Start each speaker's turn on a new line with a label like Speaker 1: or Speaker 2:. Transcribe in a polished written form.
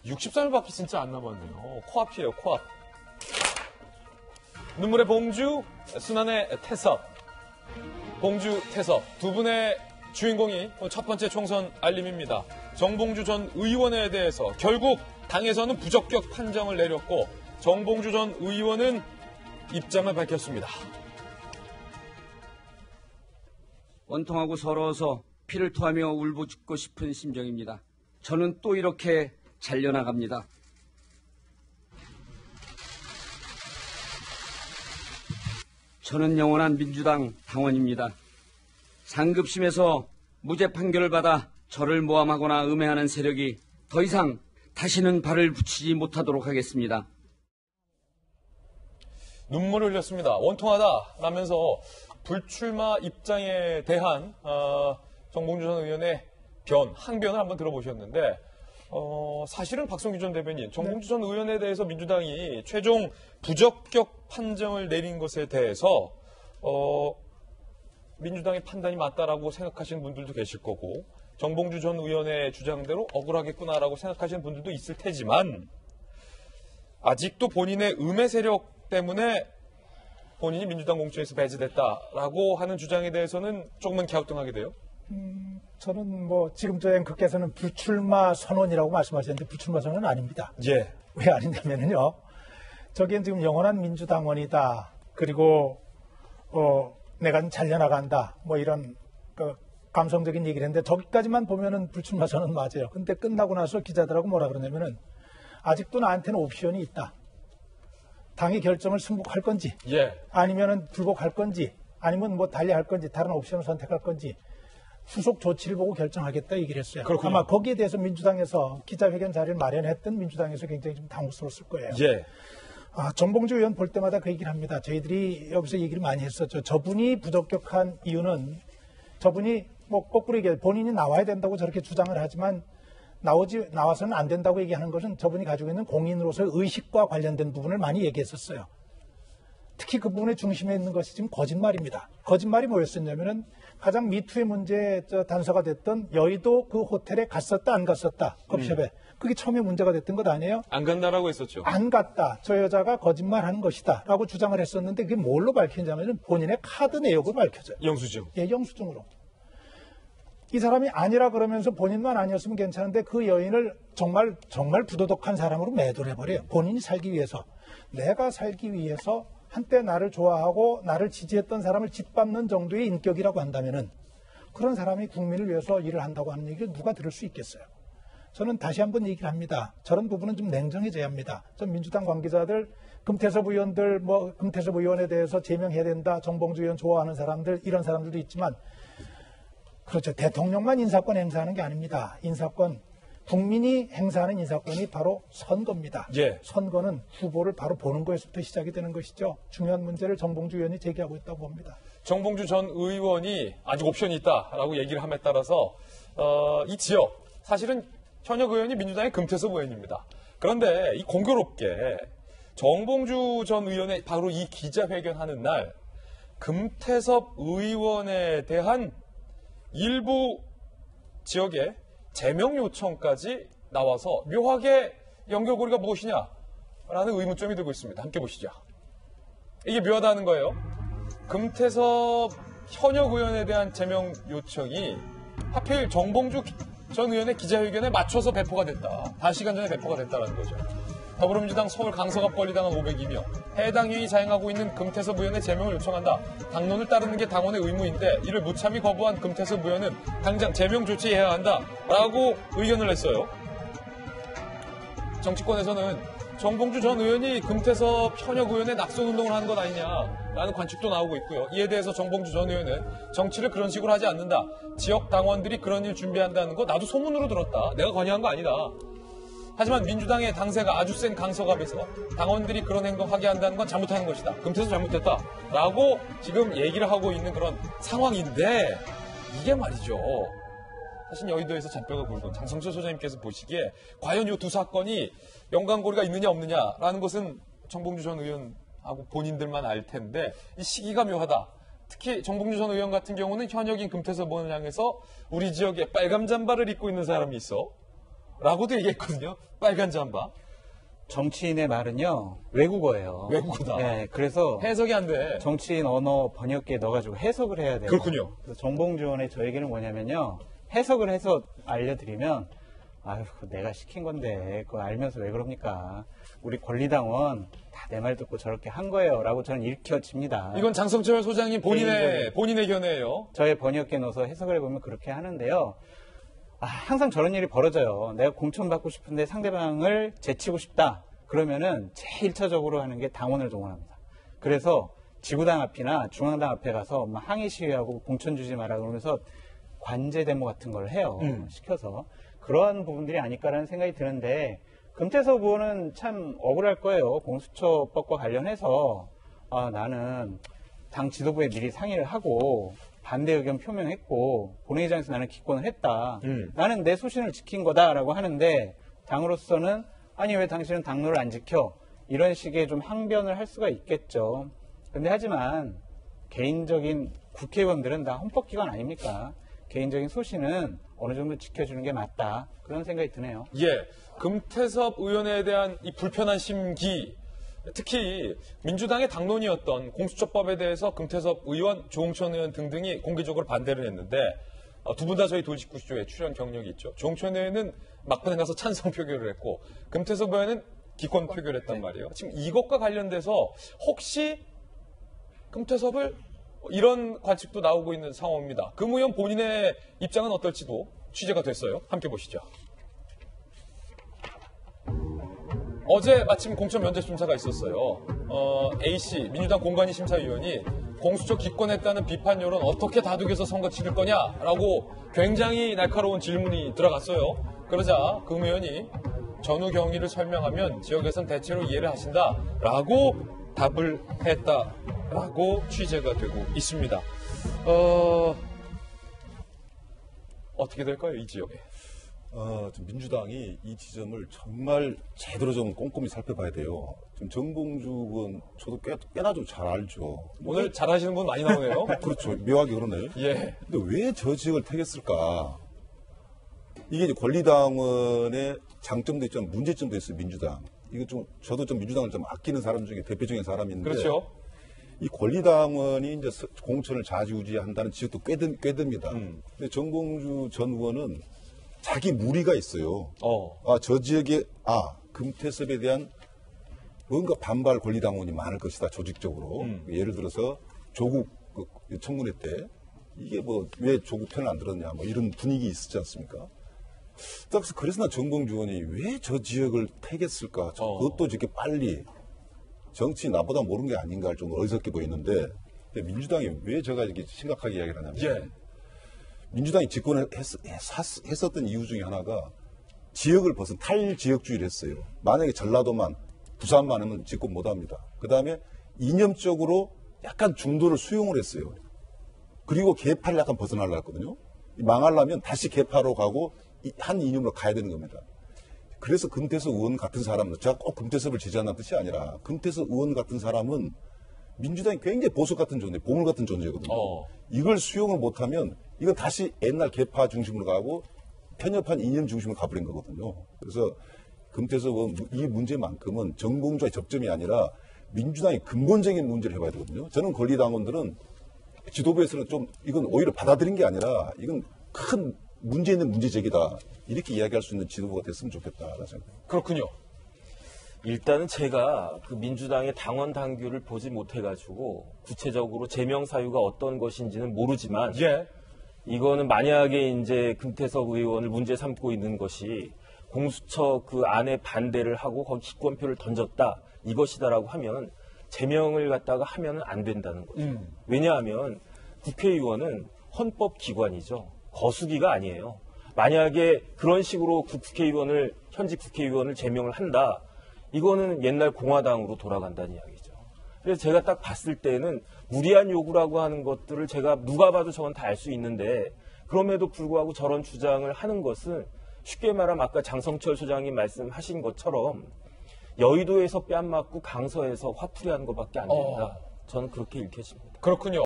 Speaker 1: 63일밖에 진짜 안 남았네요. 코앞이에요, 코앞. 눈물의 봉주, 순환의 태섭. 봉주, 태섭. 두 분의 주인공이 첫 번째 총선 알림입니다. 정봉주 전 의원에 대해서 결국 당에서는 부적격 판정을 내렸고 정봉주 전 의원은 입장을 밝혔습니다.
Speaker 2: 원통하고 서러워서 피를 토하며 울부짖고 싶은 심정입니다. 저는 또 이렇게 잘려나갑니다. 저는 영원한 민주당 당원입니다. 상급심에서 무죄 판결을 받아 저를 모함하거나 음해하는 세력이 더 이상 다시는 발을 붙이지 못하도록 하겠습니다.
Speaker 1: 눈물을 흘렸습니다. 원통하다라면서 불출마 입장에 대한 정봉주 전 의원의 항변을 한번 들어보셨는데 사실은 박성규 전 대변인, 정봉주 전 의원에 대해서 민주당이 최종 부적격 판정을 내린 것에 대해서 민주당의 판단이 맞다라고 생각하시는 분들도 계실 거고 정봉주 전 의원의 주장대로 억울하겠구나라고 생각하시는 분들도 있을 테지만 아직도 본인의 음해 세력 때문에 본인이 민주당 공천에서 배제됐다라고 하는 주장에 대해서는 조금은 갸우뚱하게 돼요?
Speaker 3: 저는 지금 저 앵커께서는 불출마 선언이라고 말씀하셨는데 불출마 선언은 아닙니다.
Speaker 1: 예.
Speaker 3: 왜 아니냐면요. 저기엔 지금 영원한 민주당원이다. 그리고 내가 잘려나간다. 이런 감성적인 얘기를 했는데 저기까지만 보면은 불출마 선언 맞아요. 근데 끝나고 나서 기자들하고 뭐라 그러냐면은 아직도 나한테는 옵션이 있다. 당이 결정을 승복할 건지, 아니면은 불복할 건지, 아니면 달리할 건지, 다른 옵션을 선택할 건지 후속 조치를 보고 결정하겠다 얘기를 했어요.
Speaker 1: 그렇군요.
Speaker 3: 아마 거기에 대해서 민주당에서 기자회견 자리를 마련했던 민주당에서 굉장히 좀 당혹스러웠을 거예요.
Speaker 1: 예.
Speaker 3: 정봉주 의원 볼 때마다 그 얘기를 합니다. 저희들이 여기서 얘기를 많이 했었죠. 저분이 부적격한 이유는 저분이 거꾸로 얘기해 본인이 나와야 된다고 저렇게 주장을 하지만 나와서는 안 된다고 얘기하는 것은 저분이 가지고 있는 공인으로서의 의식과 관련된 부분을 많이 얘기했었어요. 특히 그 부분의 중심에 있는 것이 지금 거짓말입니다. 거짓말이 뭐였었냐면은 가장 미투의 문제 단서가 됐던 여의도 그 호텔에 갔었다 안 갔었다 컵숍에 그게 처음에 문제가 됐던 것 아니에요?
Speaker 1: 안 간다라고 했었죠.
Speaker 3: 안 갔다. 저 여자가 거짓말하는 것이다 라고 주장을 했었는데 그게 뭘로 밝혀지냐면 본인의 카드 내역으로 밝혀져요.
Speaker 1: 영수증.
Speaker 3: 예, 영수증으로. 이 사람이 아니라 그러면서 본인만 아니었으면 괜찮은데 그 여인을 정말 부도덕한 사람으로 매도를 해버려요. 본인이 살기 위해서. 내가 살기 위해서 한때 나를 좋아하고 나를 지지했던 사람을 짓밟는 정도의 인격이라고 한다면은 그런 사람이 국민을 위해서 일을 한다고 하는 얘기를 누가 들을 수 있겠어요. 저는 다시 한번 얘기를 합니다. 저런 부분은 좀 냉정해져야 합니다. 전 민주당 관계자들, 금태섭 의원들, 금태섭 의원에 대해서 제명해야 된다. 정봉주 의원 좋아하는 사람들, 이런 사람들도 있지만 그렇죠. 대통령만 인사권 행사하는 게 아닙니다. 인사권, 국민이 행사하는 인사권이 바로 선거입니다.
Speaker 1: 예.
Speaker 3: 선거는 후보를 바로 보는 거에서부터 시작이 되는 것이죠. 중요한 문제를 정봉주 의원이 제기하고 있다고 봅니다.
Speaker 1: 정봉주 전 의원이 아직 옵션이 있다라고 얘기를 함에 따라서 이 지역, 사실은 현역 의원이 민주당의 금태섭 의원입니다. 그런데 이 공교롭게 정봉주 전 의원의 바로 이 기자회견하는 날 금태섭 의원에 대한 일부 지역의 제명 요청까지 나와서 묘하게 연결고리가 무엇이냐라는 의문점이 들고 있습니다. 함께 보시죠. 이게 묘하다는 거예요. 금태섭 현역 의원에 대한 제명 요청이 하필 정봉주 전 의원의 기자회견에 맞춰서 배포가 됐다. 단시간 전에 배포가 됐다는 거죠. 더불어민주당 서울 강서갑 권리당은 500이며 해당 회의 자행하고 있는 금태섭 의원의 제명을 요청한다. 당론을 따르는 게 당원의 의무인데 이를 무참히 거부한 금태섭 의원은 당장 제명 조치해야 한다라고 의견을 냈어요. 정치권에서는 정봉주 전 의원이 금태섭 현역 의원의 낙선운동을 한 것 아니냐라는 관측도 나오고 있고요. 이에 대해서 정봉주 전 의원은 정치를 그런 식으로 하지 않는다. 지역 당원들이 그런 일 준비한다는 거 나도 소문으로 들었다. 내가 건의한 거 아니다. 하지만 민주당의 당세가 아주 센 강서갑에서 당원들이 그런 행동하게 한다는 건 잘못하는 것이다. 금태섭 잘못됐다라고 지금 얘기를 하고 있는 그런 상황인데 이게 말이죠. 사실 여의도에서 잔뼈가 굵은 장성철 소장님께서 보시기에 과연 이 두 사건이 연관고리가 있느냐 없느냐라는 것은 정봉주 전 의원하고 본인들만 알 텐데 이 시기가 묘하다. 특히 정봉주 전 의원 같은 경우는 현역인 금태섭 의원을 향해서 우리 지역에 빨간 잠바를 입고 있는 사람이 있어. 라고도 얘기했거든요. 빨간 잠바.
Speaker 4: 정치인의 말은요, 외국어예요.
Speaker 1: 외국어다.
Speaker 4: 네, 그래서
Speaker 1: 해석이 안 돼.
Speaker 4: 정치인 언어 번역기에 넣어가지고 해석을 해야 돼요.
Speaker 1: 그렇군요.
Speaker 4: 그래서 정봉주 의원의 저 얘기는 뭐냐면요, 해석을 해서 알려드리면, 아유, 내가 시킨 건데, 그거 알면서 왜 그럽니까? 우리 권리당원 다 내 말 듣고 저렇게 한 거예요. 라고 저는 일으켜집니다.
Speaker 1: 이건 장성철 소장님 본인의 견해예요.
Speaker 4: 저의 번역기에 넣어서 해석을 해보면 그렇게 하는데요. 항상 저런 일이 벌어져요. 내가 공천받고 싶은데 상대방을 제치고 싶다. 그러면은 제일 1차적으로 하는 게 당원을 동원합니다. 그래서 지구당 앞이나 중앙당 앞에 가서 막 항의 시위하고 공천 주지 마라 그러면서 관제 데모 같은 걸 해요. 시켜서. 그러한 부분들이 아닐까라는 생각이 드는데, 금태섭 의원은 참 억울할 거예요. 공수처법과 관련해서 나는 당 지도부에 미리 상의를 하고 반대 의견 표명했고 본회의장에서 나는 기권을 했다. 나는 내 소신을 지킨 거다라고 하는데, 당으로서는 아니 왜 당신은 당론을 안 지켜? 이런 식의 좀 항변을 할 수가 있겠죠. 근데 하지만 개인적인 국회의원들은 다 헌법기관 아닙니까? 개인적인 소신은 어느 정도 지켜주는 게 맞다. 그런 생각이 드네요.
Speaker 1: 예, 금태섭 의원에 대한 이 불편한 심기, 특히 민주당의 당론이었던 공수처법에 대해서 금태섭 의원, 조홍천 의원 등등이 공개적으로 반대를 했는데, 두 분 다 저희 돌직구쇼에 출연 경력이 있죠. 조홍천 의원은 막판에 가서 찬성 표결을 했고, 금태섭 의원은 기권 표결을 했단 말이에요. 지금 이것과 관련돼서 혹시 금태섭을 이런 관측도 나오고 있는 상황입니다. 금 의원 본인의 입장은 어떨지도 취재가 됐어요. 함께 보시죠. 어제 마침 공천 면접 심사가 있었어요. A씨, 민주당 공관위 심사위원이 공수처 기권했다는 비판 여론 어떻게 다독여서 선거 치를 거냐라고 굉장히 날카로운 질문이 들어갔어요. 그러자 금 의원이 전후 경위를 설명하면 지역에선 대체로 이해를 하신다라고 답을 했다라고 취재가 되고 있습니다. 어떻게 될까요, 이 지역에?
Speaker 5: 지금 민주당이 이 지점을 정말 제대로 좀 꼼꼼히 살펴봐야 돼요. 지금 정봉주 의원 저도 꽤나 좀 잘 알죠.
Speaker 1: 오늘 잘하시는 분 많이 나오네요.
Speaker 5: 그렇죠. 묘하게 그러네.
Speaker 1: 예.
Speaker 5: 근데 왜 저 지역을 택했을까? 이게 이제 권리당원의 장점도 있지만 문제점도 있어요, 민주당. 이거 좀, 저도 좀 민주당을 좀 아끼는 사람 중에 대표적인 사람인데.
Speaker 1: 그렇죠.
Speaker 5: 이 권리당원이 이제 공천을 좌지우지한다는 지역도 꽤 듭니다. 근데 정봉주 전 의원은 자기 무리가 있어요. 저 지역에, 금태섭에 대한 뭔가 반발 권리당원이 많을 것이다, 조직적으로. 예를 들어서 조국 청문회 때 이게 뭐 왜 조국 편을 안 들었냐, 뭐 이런 분위기 있었지 않습니까? 그래서 나 정봉주 의원이 왜 저 지역을 택했을까? 그것도 이렇게 빨리 정치 나보다 모르는 게 아닌가 할 정도로 어리석게 보이는데, 민주당이 왜 제가 이렇게 심각하게 이야기를 하냐면,
Speaker 1: 예.
Speaker 5: 민주당이 집권을 했었던 이유 중에 하나가 지역을 벗은 탈지역주의를 했어요. 만약에 전라도만, 부산만 하면 집권 못 합니다. 그 다음에 이념적으로 약간 중도를 수용을 했어요. 그리고 개파를 약간 벗어나려고 했거든요. 망하려면 다시 개파로 가고 한 이념으로 가야 되는 겁니다. 그래서 금태섭 의원 같은 사람은, 제가 꼭 금태섭을 지지한다는 뜻이 아니라, 금태섭 의원 같은 사람은 민주당이 굉장히 보석 같은 존재, 보물 같은 존재거든요. 이걸 수용을 못하면 이건 다시 옛날 개파 중심으로 가고 편협한 이념 중심으로 가버린 거거든요. 그래서 금태섭 의원 이 문제만큼은 정봉주와의 접점이 아니라 민주당의 근본적인 문제를 해봐야 되거든요. 저는 권리당원들은 지도부에서는 좀 이건 오히려 받아들인 게 아니라 이건 큰 문제 있는 문제제기다, 이렇게 이야기할 수 있는 지도부가 됐으면 좋겠다라는 생각입니다.
Speaker 1: 그렇군요.
Speaker 6: 일단은 제가 그 민주당의 당원 당규를 보지 못해가지고 구체적으로 제명 사유가 어떤 것인지는 모르지만,
Speaker 1: 예.
Speaker 6: 이거는 만약에 이제 금태섭 의원을 문제 삼고 있는 것이 공수처 그 안에 반대를 하고 거기 기권표를 던졌다, 이것이다라고 하면 제명을 갖다가 하면 안 된다는 거죠. 왜냐하면 국회의원은 헌법기관이죠. 거수기가 아니에요. 만약에 그런 식으로 현직 국회의원을 제명을 한다, 이거는 옛날 공화당으로 돌아간다는 이야기죠. 그래서 제가 딱 봤을 때는 무리한 요구라고 하는 것들을 제가 누가 봐도 저건 다 알 수 있는데, 그럼에도 불구하고 저런 주장을 하는 것은 쉽게 말하면 아까 장성철 소장님 말씀하신 것처럼 여의도에서 뺨 맞고 강서에서 화풀이하는 것밖에 안 된다. 저는 그렇게 읽혀집니다.
Speaker 1: 그렇군요.